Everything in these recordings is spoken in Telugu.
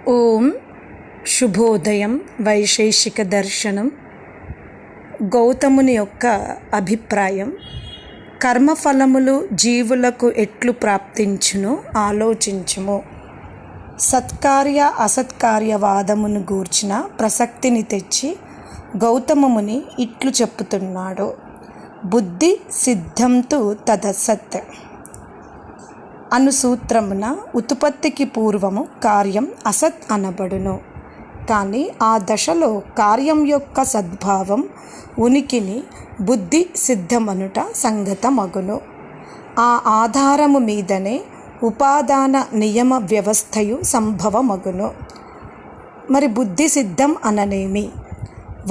ఓం శుభోదయం. వైశేషిక దర్శనం. గౌతముని యొక్క అభిప్రాయం. కర్మఫలములు జీవులకు ఎట్లు ప్రాప్తించునో ఆలోచించుము. సత్కార్య అసత్కార్యవాదమును గూర్చిన ప్రసక్తిని తెచ్చి గౌతమముని ఇట్లు చెప్పుతున్నాడు. బుద్ధి సిద్ధంతు తదసత్ అను సూత్రమున ఉత్పత్తికి పూర్వము కార్యం అసత్ అనబడును. కానీ ఆ దశలో కార్యం యొక్క సద్భావం ఉనికిని బుద్ధి సిద్ధమనుట సంగతమగును. ఆ ఆధారము మీదనే ఉపాదాన నియమ వ్యవస్థయు సంభవమగును. మరి బుద్ధి సిద్ధం అననేమి?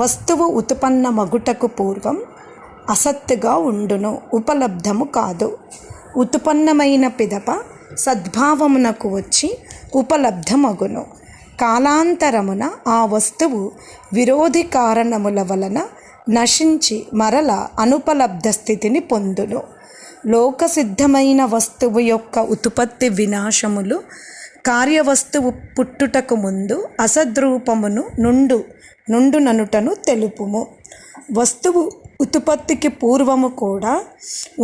వస్తువు ఉత్పన్నమగుటకు పూర్వం అసత్తుగా ఉండును, ఉపలబ్ధము కాదు. ఉత్పన్నమైన పిదప సద్భావమునకు వచ్చి ఉపలబ్ధమగును. కాలాంతరమున ఆ వస్తువు విరోధి కారణముల వలన నశించి మరల అనుపలబ్ధ స్థితిని పొందును. లోకసిద్ధమైన వస్తువు యొక్క ఉత్పత్తి వినాశములు కార్యవస్తువు పుట్టుటకు ముందు అసద్రూపమును నుండుననుటను తెలుపుము. వస్తువు ఉత్పత్తికి పూర్వము కూడా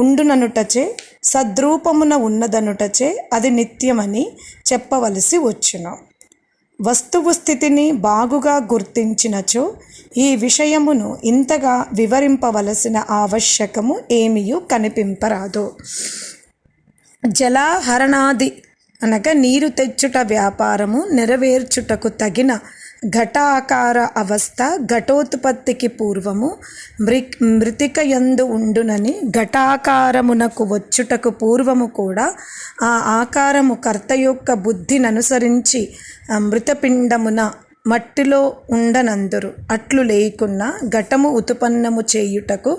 ఉండుననుటచే సద్రూపమున ఉన్నదనుటచే అది నిత్యమని చెప్పవలసి వచ్చును. వస్తువు స్థితిని బాగుగా గుర్తించినచో ఈ విషయమును ఇంతగా వివరింపవలసిన ఆవశ్యకము ఏమీయూ కనిపింపరాదు. జలాహరణాది అనగా నీరు తెచ్చుట వ్యాపారము నెరవేర్చుటకు తగిన ఘటాకార అవస్థ ఘటోత్పత్తికి పూర్వము మృతికయందు ఉండునని, ఘటాకారమునకు వచ్చుటకు పూర్వము కూడా ఆ ఆకారము కర్త యొక్క బుద్ధిననుసరించి మృతపిండమున మట్టిలో ఉండనందురు. అట్లు లేకున్నా ఘటము ఉత్పన్నము చేయుటకు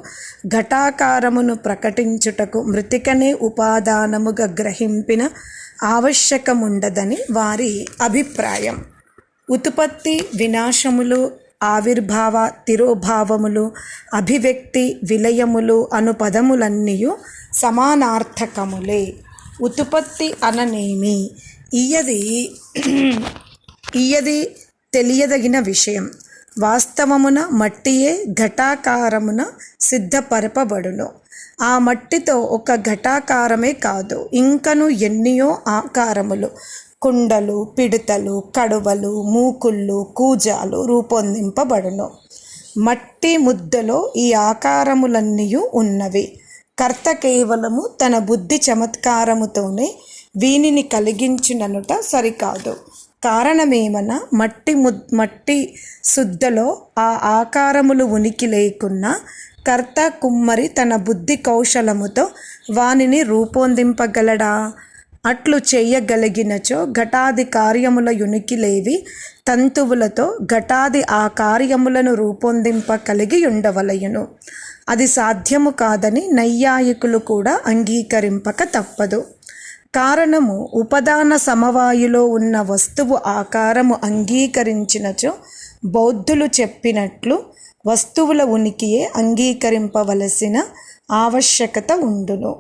ఘటాకారమును ప్రకటించుటకు మృతికనే ఉపాదానముగా గ్రహింపిన ఆవశ్యకముండదని వారి అభిప్రాయం. ఉత్పత్తి వినాశములు, ఆవిర్భావ తిరోభావములు, అభివ్యక్తి విలయములు అను పదములన్నీయు సమానార్థకములే. ఉత్పత్తి అననేమి? ఇయ్యది తెలియదగిన విషయం. వాస్తవమున మట్టియే ఘటాకారమున సిద్ధపరపబడును. ఆ మట్టితో ఒక ఘటాకారమే కాదు, ఇంకను ఎన్నియో ఆకారములు, కుండలు, పిడతలు, కడువలు, మూకుళ్ళు, కూజాలు రూపొందింపబడును. మట్టి ముద్దలో ఈ ఆకారములన్నీయు ఉన్నవి. కర్త కేవలము తన బుద్ధి చమత్కారముతోనే వీనిని కలిగించిననుట సరికాదు. కారణమేమన మట్టి శుద్ధలో ఆ ఆకారములు ఉనికి లేకున్నా కర్త కుమ్మరి తన బుద్ధి కౌశలముతో వానిని రూపొందింపగలడా? అట్లు చేయగలిగినచో ఘటాది కార్యముల యునికిలేవి తంతువులతో ఘటాది ఆ కార్యములను రూపొందింపగలిగి ఉండవలయును. అది సాధ్యము కాదని నైయాయికులు కూడా అంగీకరింపక తప్పదు. కారణము ఉపదాన సమవాయులో ఉన్న వస్తువు ఆకారము అంగీకరించినచో బౌద్ధులు చెప్పినట్లు వస్తువుల ఉనికియే అంగీకరింపవలసిన ఆవశ్యకత ఉండును.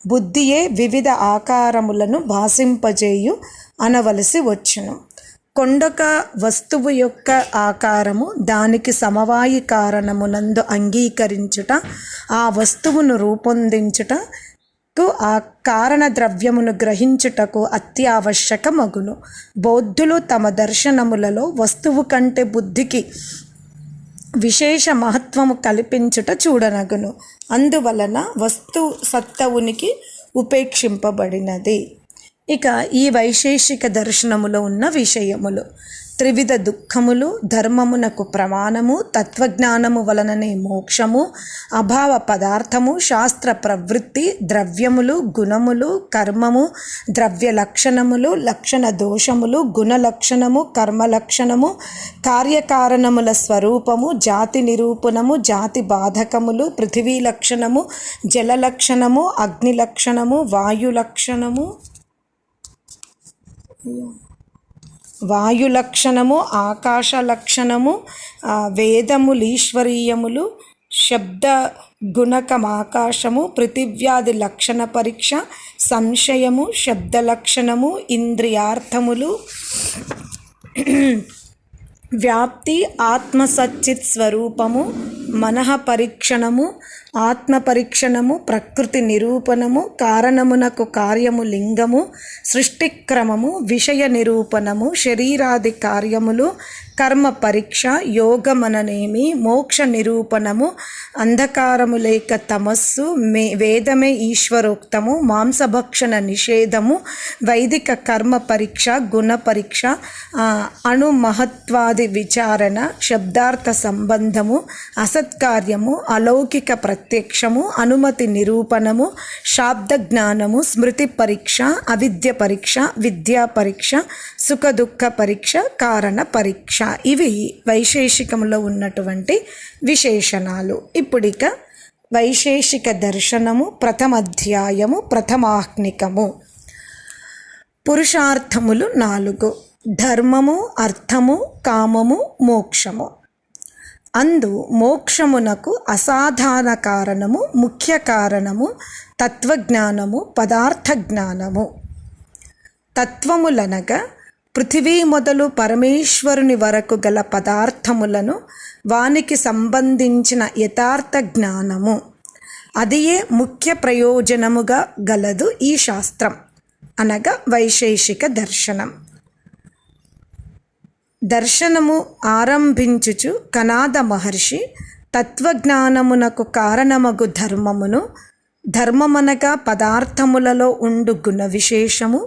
బుద్ధియే వివిధ ఆకారములను భాసింపజేయు అనవలసి వచ్చును. కొండొక వస్తువు యొక్క ఆకారము దానికి సమవాయి కారణమునందు అంగీకరించుట, ఆ వస్తువును రూపొందించుటకు ఆ కారణ ద్రవ్యమును గ్రహించుటకు అత్యావశ్యకమగును. బౌద్ధులు తమ దర్శనములలో వస్తువు కంటే బుద్ధికి విశేష మహత్వము కల్పించుట చూడనగును. అందువలన వస్తు సత్త ఉనికి ఉపేక్షింపబడినది. ఇక ఈ వైశేషిక దర్శనములో ఉన్న విషయములు: త్రివిధ దుఃఖములు, ధర్మమునకు ప్రమాణము, తత్వజ్ఞానము వలననే మోక్షము, అభావ పదార్థము, శాస్త్ర ప్రవృత్తి, ద్రవ్యములు, గుణములు, కర్మము, ద్రవ్య లక్షణములు, లక్షణ దోషములు, గుణ లక్షణము, కర్మ లక్షణము, కార్యకారణముల స్వరూపము, జాతి నిరూపణము, జాతి బాధకములు, పృథివీ లక్షణము, జల లక్షణము, అగ్ని లక్షణము, వాయు లక్షణము, ఆకాశ లక్షణము, వేదములీశ్వరీయములు, శబ్ద గుణకమాకాశము, పృథివ్యాది లక్షణ పరీక్ష, సంశయము, శబ్ద లక్షణము, ఇంద్రియార్థములు, వ్యాప్తి ఆత్మసచ్చిత్ స్వరూపము, మనః పరీక్షణము, ఆత్మ పరీక్షణము, ప్రకృతి నిరూపణము, కారణమునకు కార్యము లింగము, సృష్టిక్రమము, విషయ నిరూపణము, శరీరాది కార్యములు, కర్మ పరీక్ష, యోగమననేమి, మోక్ష నిరూపణము, అంధకారము లేక తమస్సు, వేదమే ఈశ్వరోక్తము, మాంసభక్షణ నిషేధము, వైదిక కర్మ పరీక్ష, గుణ పరీక్ష, అణు మహత్వాది విచారణ, శబ్దార్థ సంబంధము, అసత్కార్యము, అలౌకిక ప్రత్యక్షము, అనుమతి నిరూపణము, శాబ్ద జ్ఞానము, స్మృతి పరీక్ష, అవిద్య పరీక్ష, విద్యా పరీక్ష, సుఖ దుఃఖ పరీక్ష, కారణ పరీక్ష. ఇవి వైశేషికంలో ఉన్నటువంటి విశేషణాలు. ఇప్పుడిక వైశేషిక దర్శనము ప్రథమాధ్యాయము ప్రథమాహ్నికము. పురుషార్థములు 4: ధర్మము, అర్థము, కామము, మోక్షము. అందు మోక్షమునకు అసాధారణ కారణము, ముఖ్య కారణము తత్వజ్ఞానము, పదార్థ జ్ఞానము. తత్వములనగా పృథివీ మొదలు పరమేశ్వరుని వరకు గల పదార్థములను, వానికి సంబంధించిన యథార్థ జ్ఞానము. అదియే ముఖ్య ప్రయోజనముగా గలదు ఈ శాస్త్రం, అనగా వైశేషిక దర్శనం. దర్శనము ఆరంభించుచు కనాద మహర్షి తత్వజ్ఞానమునకు కారణమగు ధర్మమును, ధర్మమనగా పదార్థములలో ఉండు గుణ విశేషము,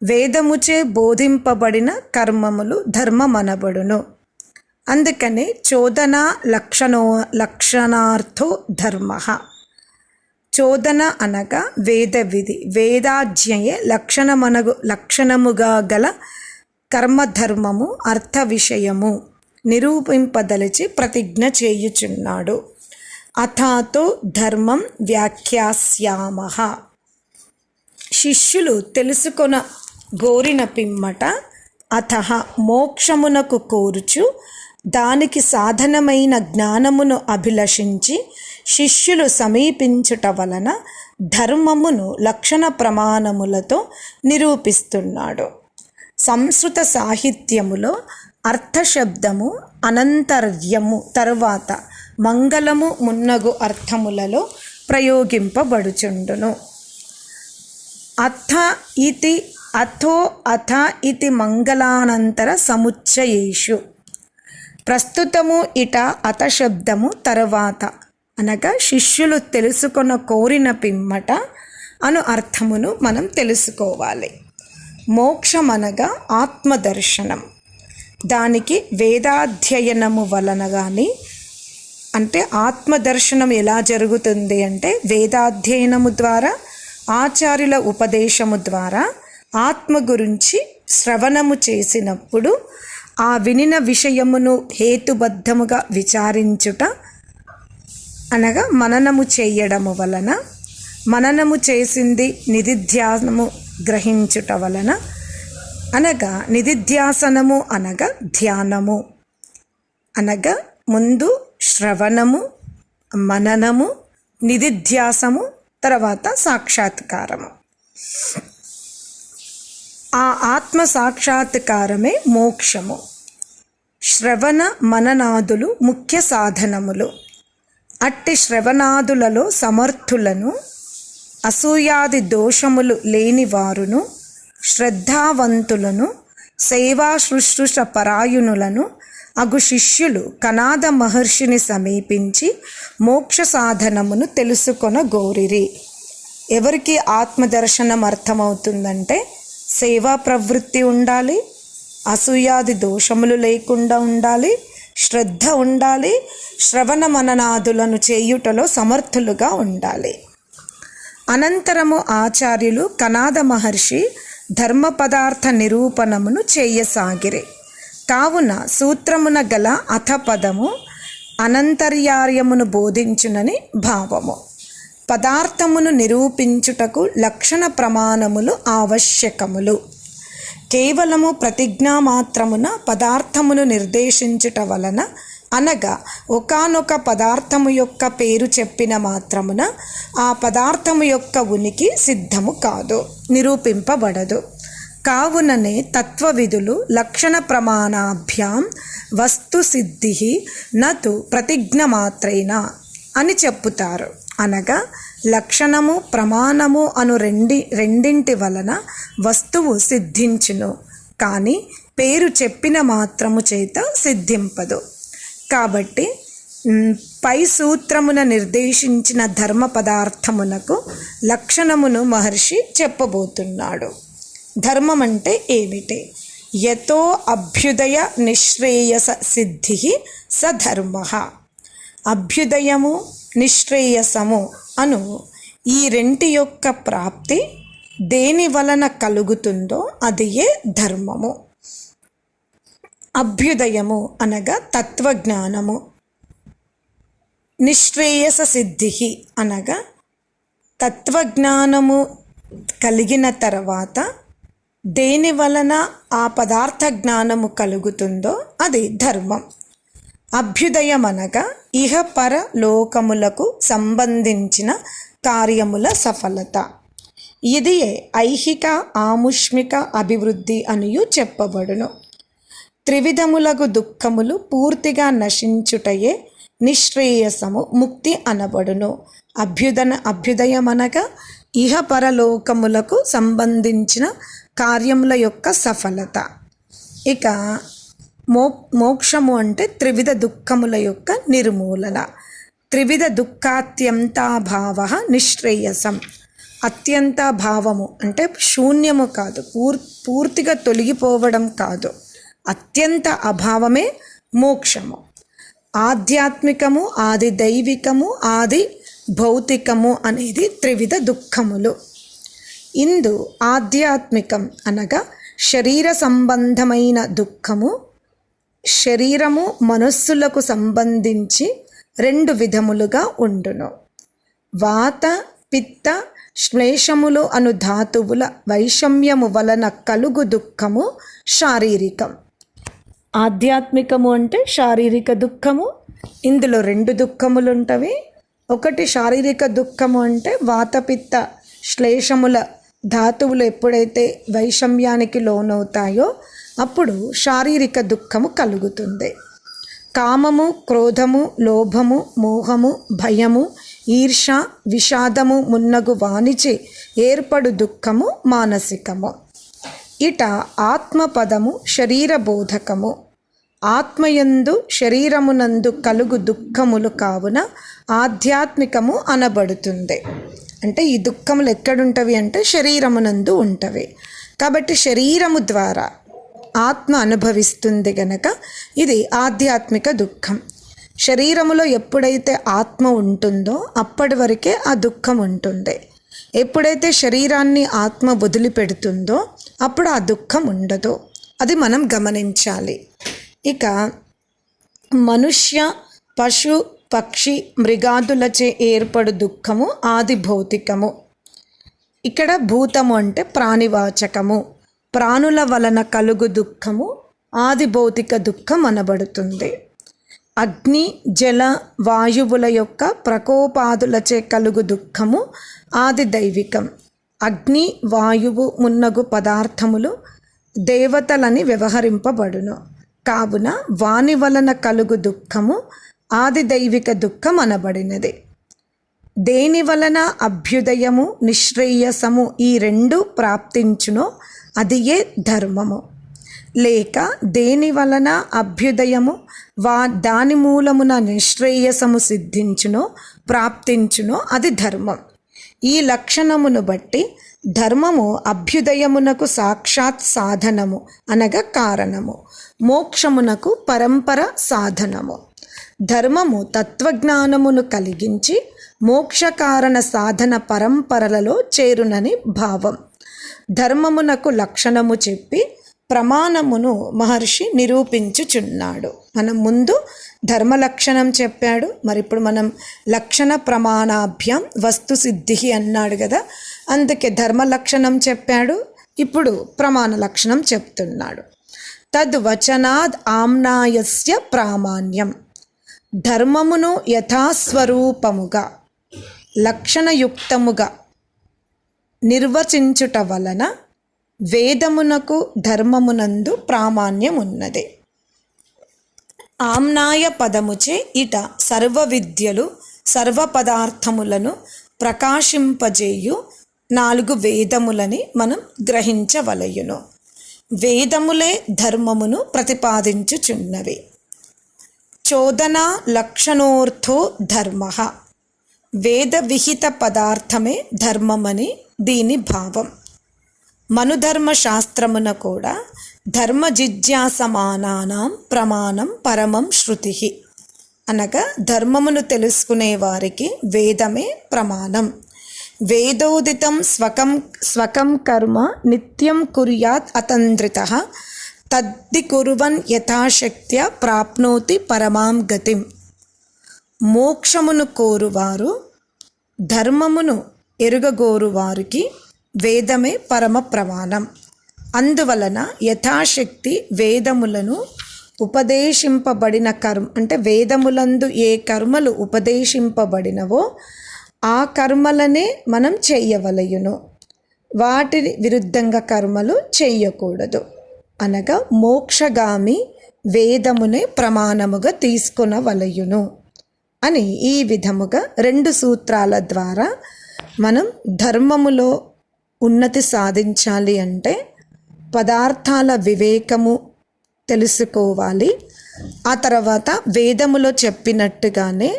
వేదముచే బోధింపబడిన కర్మములు ధర్మమనబడును. అందుకనే చోదన లక్షణార్థో ధర్మ. చోదన అనగా వేద విధి, వేదాజ్ఞయే లక్షణముగా గల కర్మధర్మము, అర్థ విషయము నిరూపింపదలిచి ప్రతిజ్ఞ చేయుచున్నాడు. అథాతో ధర్మం వ్యాఖ్యాస్యామః. శిష్యులు తెలుసుకొన గోరిన పిమ్మట అథః మోక్షమునకు కోరుచు దానికి సాధనమైన జ్ఞానమును అభిలషించి శిష్యులు సమీపించుట వలన ధర్మమును లక్షణ ప్రమాణములతో నిరూపిస్తున్నాడు. సంస్కృత సాహిత్యములో అర్థశబ్దము అనంతర్యము తరువాత మంగళము మున్నగు అర్థములలో ప్రయోగింపబడుచుండును. అథ ఇతి మంగళానంతర సముచ్చయేషు. ప్రస్తుతము ఇట అథ శబ్దము తరువాత అనగా శిష్యులు తెలుసుకొన కోరిన పిమ్మట అను అర్థమును మనం తెలుసుకోవాలి. మోక్షమనగా ఆత్మదర్శనం. దానికి వేదాధ్యయనము వలన కానీ, అంటే ఆత్మదర్శనం ఎలా జరుగుతుంది అంటే వేదాధ్యయనము ద్వారా, ఆచార్యుల ఉపదేశము ద్వారా ఆత్మ గురించి శ్రవణము చేసినప్పుడు ఆ వినిన విషయమును హేతుబద్ధముగా విచారించుట అనగా మననము చేయడము వలన, మననము చేసింది నిధిధ్యాసనము గ్రహించుట వలన, అనగా నిధిధ్యాసనము అనగా ధ్యానము అనగా ముందు శ్రవణము, మననము, నిధిధ్యాసము, తర్వాత సాక్షాత్కారము. ఆ ఆత్మ సాక్షాత్కారమే మోక్షము. శ్రవణ మననాదులు ముఖ్య సాధనములు. అట్టి శ్రవణాదులలో సమర్థులను, అసూయాది దోషములు లేని వారును, శ్రద్ధావంతులను, సేవా శుశ్రూష పరాయణులను అగు శిష్యులు కనాద మహర్షిని సమీపించి మోక్ష సాధనమును తెలుసుకొన గోరిరి. ఎవరికి ఆత్మదర్శనం అర్థమవుతుందంటే సేవా ప్రవృత్తి ఉండాలి, అసూయాది దోషములు లేకుండా ఉండాలి, శ్రద్ధ ఉండాలి, శ్రవణ మననాదులను చేయుటలో సమర్థులుగా ఉండాలి. అనంతరము ఆచార్యులు కనాద మహర్షి ధర్మ పదార్థ నిరూపణమును చేయసాగిరి. కావున సూత్రమున గల అథ పదము అనంతర్యార్యమును బోధించునని భావము. పదార్థమును నిరూపించుటకు లక్షణ ప్రమాణములు ఆవశ్యకములు. కేవలము ప్రతిజ్ఞా మాత్రమున పదార్థమును నిర్దేశించుట వలన, అనగా ఒకానొక పదార్థము యొక్క పేరు చెప్పిన మాత్రమున ఆ పదార్థము యొక్క ఉనికి సిద్ధము కాదు, నిరూపింపబడదు. కావుననే తత్వవిధులు లక్షణ ప్రమాణాభ్యాం వస్తు సిద్ధి నతు ప్రతిజ్ఞ మాత్రైన అని చెప్పుతారు. అనగా లక్షణము ప్రమాణము అను రెండింటి వలన వస్తువు సిద్ధించును, కానీ పేరు చెప్పిన మాత్రము చేత సిద్ధింపదు. కాబట్టి పై సూత్రమున నిర్దేశించిన ధర్మ పదార్థమునకు లక్షణమును మహర్షి చెప్పబోతున్నాడు. ధర్మం అంటే ఏమిటి? యతో అభ్యుదయ నిశ్రేయస సిద్ధి స ధర్మ. అభ్యుదయము నిశ్రేయసము అను ఈ రెంటి యొక్క ప్రాప్తి దేని వలన కలుగుతుందో అదియే ధర్మము. అభ్యుదయము అనగా తత్వజ్ఞానము, నిశ్రేయస సిద్ధి అనగా తత్వజ్ఞానము కలిగిన తర్వాత దేని వలన ఆ పదార్థ జ్ఞానము కలుగుతుందో అది ధర్మం. అభ్యుదయం అనగా ఇహ పర లోకములకు సంబంధించిన కార్యముల సఫలత. ఇది ఐహిక ఆముష్మిక అభివృద్ధి అనియు చెప్పబడును. త్రివిధములగు దుఃఖములు పూర్తిగా నశించుటయే నిశ్రేయసము, ముక్తి అనబడును. అభ్యుదయమనగా ఇహ పరలోకములకు సంబంధించిన కార్యముల యొక్క సఫలత. ఇక మోక్షము అంటే త్రివిధ దుఃఖముల యొక్క నిర్మూలన. త్రివిధ దుఃఖాత్యంతాభావ నిశ్రేయసం. అత్యంత భావము అంటే శూన్యము కాదు, పూర్తిగా తొలగిపోవడం కాదు, అత్యంత అభావమే మోక్షము. ఆధ్యాత్మికము, ఆది దైవికము, ఆది భౌతికము అనేది త్రివిధ దుఃఖములు. ఇందు ఆధ్యాత్మికం అనగా శరీర సంబంధమైన దుఃఖము. శరీరము మనస్సులకు సంబంధించి రెండు విధములుగా ఉండును. వాత పిత్త శ్లేషములు అను ధాతువుల వైషమ్యము వలన కలుగు దుఃఖము శారీరకం. ఆధ్యాత్మికము అంటే శారీరక దుఃఖము. ఇందులో రెండు దుఃఖములు ఉంటవి. ఒకటి శారీరక దుఃఖము అంటే వాతపిత్త శ్లేషముల ధాతువులు ఎప్పుడైతే వైషమ్యానికి లోనవుతాయో అప్పుడు శారీరక దుఃఖము కలుగుతుంది. కామము, క్రోధము, లోభము, మోహము, భయము, ఈర్ష, విషాదము మున్నగు వానిచే ఏర్పడు దుఃఖము మానసికము. ఇట ఆత్మపదము శరీరబోధకము. ఆత్మయందు శరీరమునందు కలుగు దుఃఖములు కావున ఆధ్యాత్మికము అనబడుతుంది. అంటే ఈ దుఃఖములు ఎక్కడుంటవి అంటే శరీరమునందు ఉంటవి. కాబట్టి శరీరము ద్వారా ఆత్మ అనుభవిస్తుంది గనక ఇది ఆధ్యాత్మిక దుఃఖం. శరీరములో ఎప్పుడైతే ఆత్మ ఉంటుందో అప్పటి వరకే ఆ దుఃఖం ఉంటుంది. ఎప్పుడైతే శరీరాన్ని ఆత్మ వదిలిపెడుతుందో అప్పుడు ఆ దుఃఖం ఉండదు. అది మనం గమనించాలి. ఇక మనుష్య, పశు, పక్షి, మృగాదులచే ఏర్పడు దుఃఖము ఆది భౌతికము. ఇక్కడ భూతము అంటే ప్రాణివాచకము. ప్రాణుల వలన కలుగు దుఃఖము ఆది భౌతిక దుఃఖం అనబడుతుంది. అగ్ని, జల, వాయువుల యొక్క ప్రకోపాదులచే కలుగు దుఃఖము ఆది దైవికం. అగ్ని, వాయువు మున్నగు పదార్థములు దేవతలని వ్యవహరింపబడును. కావున వాని వలన కలుగు దుఃఖము ఆది దైవిక దుఃఖం అనబడినది. దేని వలన అభ్యుదయము, నిశ్రేయసము ఈ రెండు ప్రాప్తించునో అదియే ధర్మము. లేక దేని వలన అభ్యుదయము దాని మూలమున నిశ్రేయసము సిద్ధించునో ప్రాప్తించునో అది ధర్మం. ఈ లక్షణమును బట్టి ధర్మము అభ్యుదయమునకు సాక్షాత్ సాధనము అనగా కారణము, మోక్షమునకు పరంపర సాధనము. ధర్మము తత్వజ్ఞానమును కలిగించి మోక్షకారణ సాధన పరంపరలలో చేరునని భావం. ధర్మమునకు లక్షణము చెప్పి ప్రమాణమును మహర్షి నిరూపించుచున్నాడు. మనం ముందు ధర్మ లక్షణం చెప్పాడు, మరి ఇప్పుడు మనం లక్షణ ప్రమాణాభ్యాం వస్తు సిద్ధి అన్నాడు కదా, అందుకే ధర్మ లక్షణం చెప్పాడు. ఇప్పుడు ప్రమాణ లక్షణం చెప్తున్నాడు. తద్వచనాద్ ఆమ్నాయస్య ప్రామాణ్యం. ధర్మమును యథాస్వరూపముగా లక్షణయుక్తముగా నిర్వచించుట వలన వేదమునకు ధర్మమునందు ప్రామాణ్యమున్నది. ఆమ్నాయ పదముచే ఇట సర్వ విద్యలు సర్వ పదార్థములను ప్రకాశింపజేయు 4 వేదములని మనం గ్రహించవలయును. వేదములే ధర్మమును ప్రతిపాదించుచున్నవి. చోదనా లక్షణోర్థో ధర్మ. వేద విహిత పదార్థమే ధర్మమని దీని భావం. మనుధర్మ శాస్త్రమున కూడా ధర్మ జిజ్ఞాసమానానాం ప్రమాణం పరమం శృతి. అనగా ధర్మమును తెలుసుకునే వారికి వేదమే ప్రమాణం. వేదోదితం స్వకం కర్మ నిత్యం కుర్యాత్ అతంత్రితః తద్ది కుర్వన్ యథాశక్త్యా ప్రాప్నోతి పరమాం గతిం. మోక్షమును కోరువారు ధర్మమును ఎరుగగోరువారికి వేదమే పరమ ప్రమాణం. అందువలన యథాశక్తి వేదములను ఉపదేశింపబడిన అంటే వేదములందు ఏ కర్మలు ఉపదేశింపబడినవో ఆ కర్మలనే మనం చెయ్యవలయును. వాటి విరుద్ధంగా కర్మలు చెయ్యకూడదు. అనగా మోక్షగామి వేదమునే ప్రమాణముగా తీసుకొనవలయును అని ఈ విధముగా 2 సూత్రాల ద్వారా మనం ధర్మములో ఉన్నతి సాధించాలి అంటే పదార్థాల వివేకము తెలుసుకోవాలి. ఆ తర్వాత వేదములో చెప్పినట్టుగానే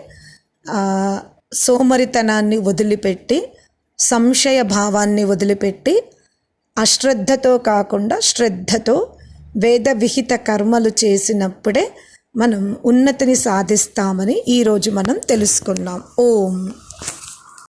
సోమరితనాన్ని వదిలిపెట్టి సంశయ భావాన్ని వదిలిపెట్టి అశ్రద్ధతో కాకుండా శ్రద్ధతో వేద విహిత కర్మలు చేసినప్పుడే మనం ఉన్నతిని సాధిస్తామని ఈరోజు మనం తెలుసుకున్నాం. ఓం.